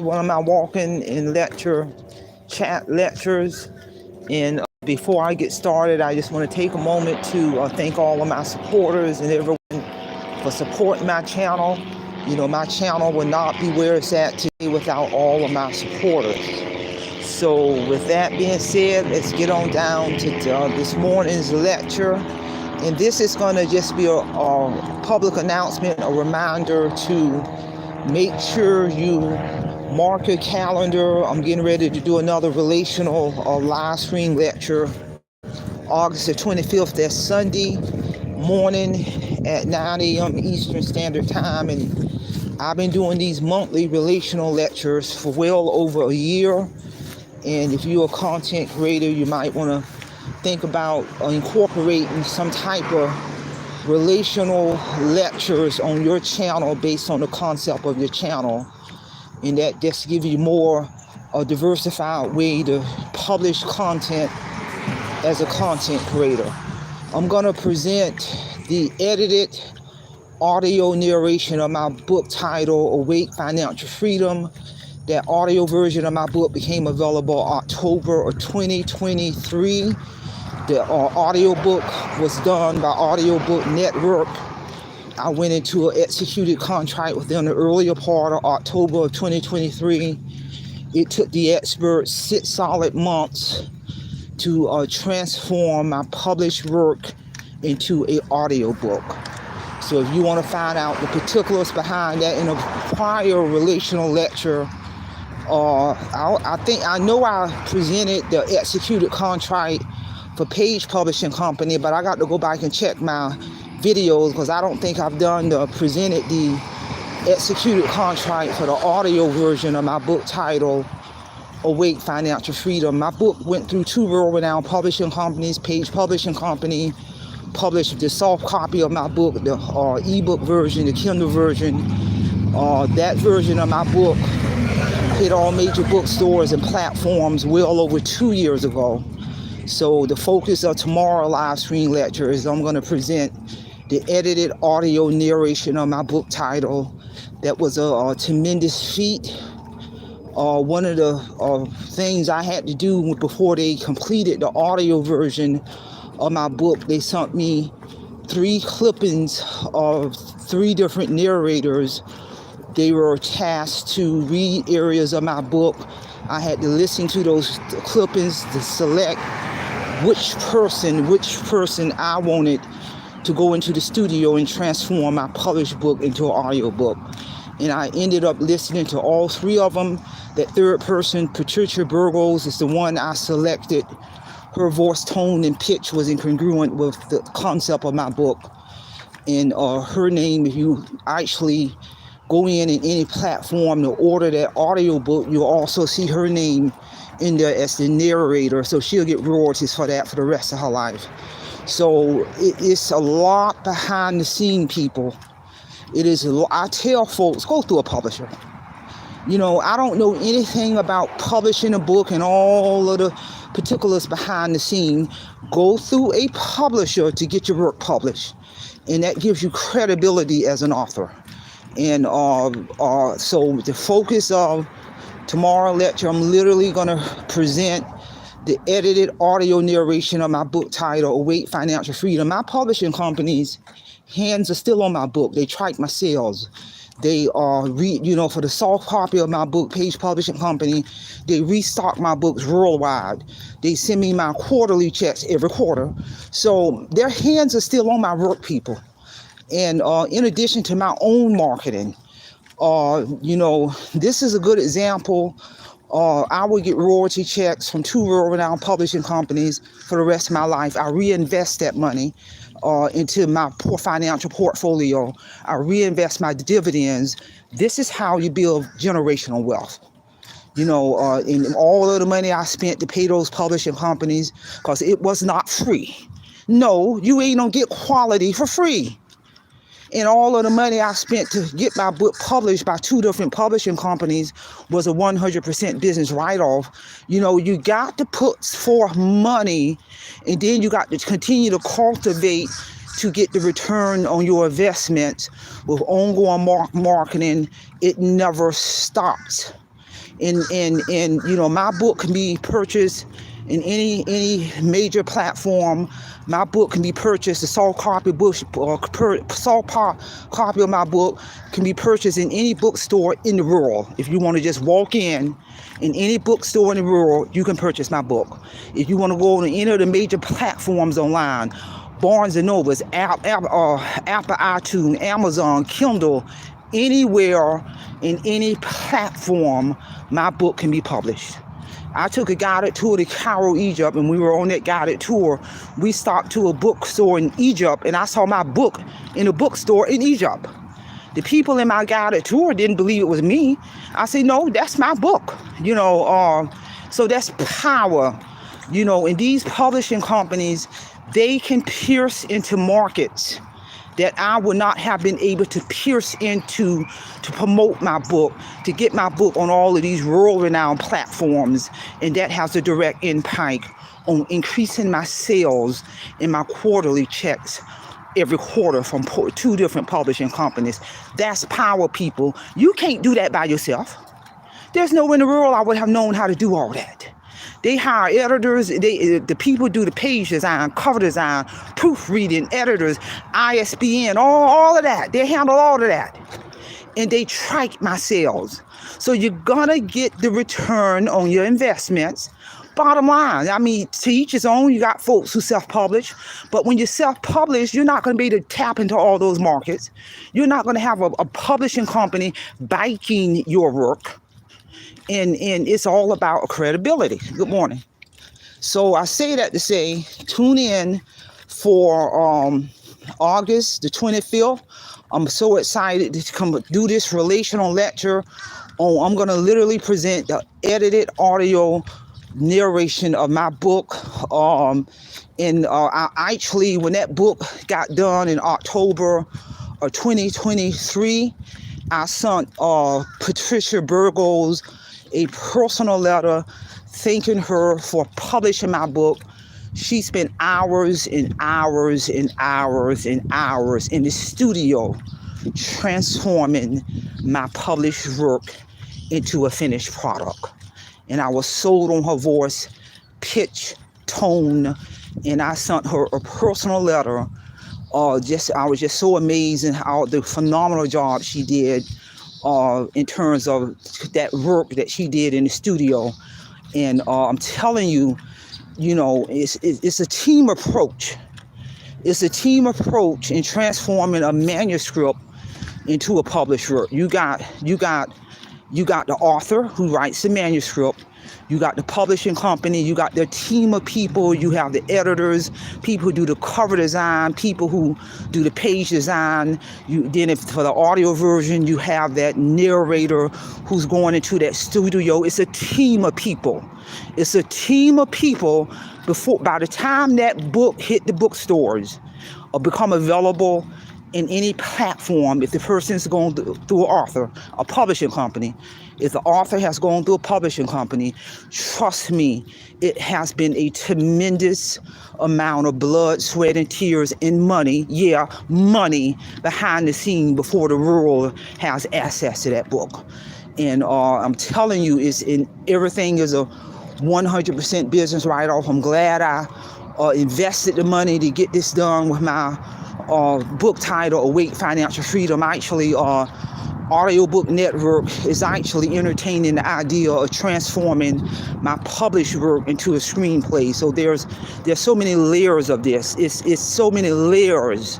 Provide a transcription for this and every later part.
one of my walking and lecture chat lectures. And before I get started, I just want to take a moment to thank all of my supporters and everyone for supporting my channel. You know, my channel would not be where it's at today without all of my supporters. So with that being said, let's get on down to this morning's lecture. And this is going to just be a public announcement, a reminder to make sure you mark your calendar. I'm getting ready to do another relational live stream lecture August the 25th. That's Sunday morning at 9 a.m. Eastern Standard Time. And I've been doing these monthly relational lectures for well over a year. And if you're a content creator, you might want to think about incorporating some type of relational lectures on your channel based on the concept of your channel. And that just give you more a diversified way to publish content as a content creator. I'm going to present the edited audio narration of my book titled Awake Financial Freedom. That audio version of my book became available October of 2023. The audio book was done by Audiobook Network. I went into an executed contract with them the earlier part of October of 2023. It took the experts 6 solid months to transform my published work into an audio book. So if you want to find out the particulars behind that in a prior relational lecture, I know I presented the executed contract for Page Publishing Company, but I got to go back and check my videos because I don't think I've presented the executed contract for the audio version of my book titled Awake Financial Freedom. My book went through 2 world-renowned publishing companies. Page Publishing Company published the soft copy of my book, the ebook version, the Kindle version. That version of my book hit all major bookstores and platforms well over 2 years ago. So the focus of tomorrow's live stream lecture is I'm going to present the edited audio narration of my book title. That was a tremendous feat. One of the things I had to do before they completed the audio version of my book, they sent me 3 clippings of 3 different narrators. They were tasked to read areas of my book. I had to listen to those clippings to select which person I wanted to go into the studio and transform my published book into an audio book. And I ended up listening to all 3 of them. That 3rd person, Patricia Burgos, is the one I selected. Her voice tone and pitch was incongruent with the concept of my book. And her name, if you actually go in any platform to order that audio book, you'll also see her name in there as the narrator. So she'll get royalties for that for the rest of her life. So it's a lot behind the scene, people. It is I tell folks, go through a publisher. You know, I don't know anything about publishing a book and all of the particulars behind the scene. Go through a publisher to get your work published. And that gives you credibility as an author. And so the focus of tomorrow's lecture, I'm literally going to present the edited audio narration of my book titled Awake Financial Freedom. My publishing company's hands are still on my book. They track my sales. They for the soft copy of my book, Page Publishing Company, they restock my books worldwide. They send me my quarterly checks every quarter. So their hands are still on my work, people. And in addition to my own marketing, this is a good example. I would get royalty checks from 2 world-renowned publishing companies for the rest of my life. I reinvest that money into my financial portfolio. I reinvest my dividends. This is how you build generational wealth. In all of the money I spent to pay those publishing companies, because it was not free. No, you ain't gonna get quality for free. And all of the money I spent to get my book published by 2 different publishing companies was a 100% business write-off. You got to put forth money, and then you got to continue to cultivate to get the return on your investment with ongoing marketing. It never stops. And you know, my book can be purchased in any major platform. My book can be purchased. The soft copy copy of my book can be purchased in any bookstore in the world. If you want to just walk in any bookstore in the world, you can purchase my book. If you want to go on any of the major platforms online, Barnes and Nobles, Apple, iTunes, Amazon, Kindle, anywhere in any platform, my book can be published. I took a guided tour to Cairo, Egypt, and we were on that guided tour. We stopped to a bookstore in Egypt, and I saw my book in a bookstore in Egypt. The people in my guided tour didn't believe it was me. I said, no, that's my book. You know, so that's power. You know, and these publishing companies, they can pierce into markets that I would not have been able to pierce into to promote my book, to get my book on all of these world-renowned platforms. And that has a direct impact on increasing my sales and my quarterly checks every quarter from 2 different publishing companies. That's power, people. You can't do that by yourself. There's no way in the world I would have known how to do all that. They hire editors, the people do the page design, cover design, proofreading, editors, ISBN, all of that. They handle all of that. And they track my sales. So you're gonna get the return on your investments. Bottom line, I mean, to each his own. You got folks who self-publish, but when you self-publish, you're not gonna be able to tap into all those markets. You're not gonna have a publishing company backing your work. And it's all about credibility. Good morning. So I say that to say, tune in for August the 25th. I'm so excited to come do this relational lecture. I'm going to literally present the edited audio narration of my book. And I actually, when that book got done in October of 2023, I sent Patricia Burgos a personal letter thanking her for publishing my book. She spent hours and hours and hours and hours in the studio transforming my published work into a finished product. And I was sold on her voice, pitch, tone, and I sent her a personal letter. I was just so amazed at how the phenomenal job she did in terms of that work that she did in the studio. And I'm telling you, you know, it's a team approach. It's a team approach in transforming a manuscript into a published work. You got the author who writes the manuscript. You got the publishing company, you got their team of people, you have the editors, people who do the cover design, people who do the page design. Then for the audio version, you have that narrator who's going into that studio. It's a team of people. It's a team of people by the time that book hit the bookstores or become available in any platform. If the person's going through an author, a publishing company, if the author has gone through a publishing company, trust me, it has been a tremendous amount of blood, sweat, and tears and money. Yeah, money behind the scene before the world has access to that book. And I'm telling you, everything is a 100% business write-off. I'm glad I invested the money to get this done with my book title, Awake Financial Freedom. Actually, Audiobook Network is actually entertaining the idea of transforming my published work into a screenplay. So there's so many layers of this. It's so many layers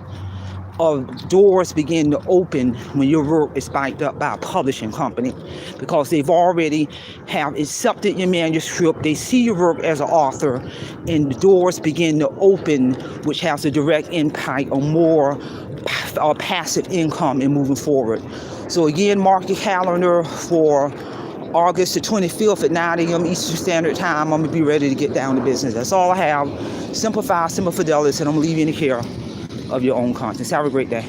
of doors begin to open when your work is backed up by a publishing company, because they've already have accepted your manuscript. They see your work as an author, and the doors begin to open, which has a direct impact on more passive income and moving forward. So again, mark your calendar for August the 25th at 9 a.m. Eastern Standard Time. I'm going to be ready to get down to business. That's all I have. Simplify, simple fidelis, and I'm leaving you in the care of your own conscience. Have a great day.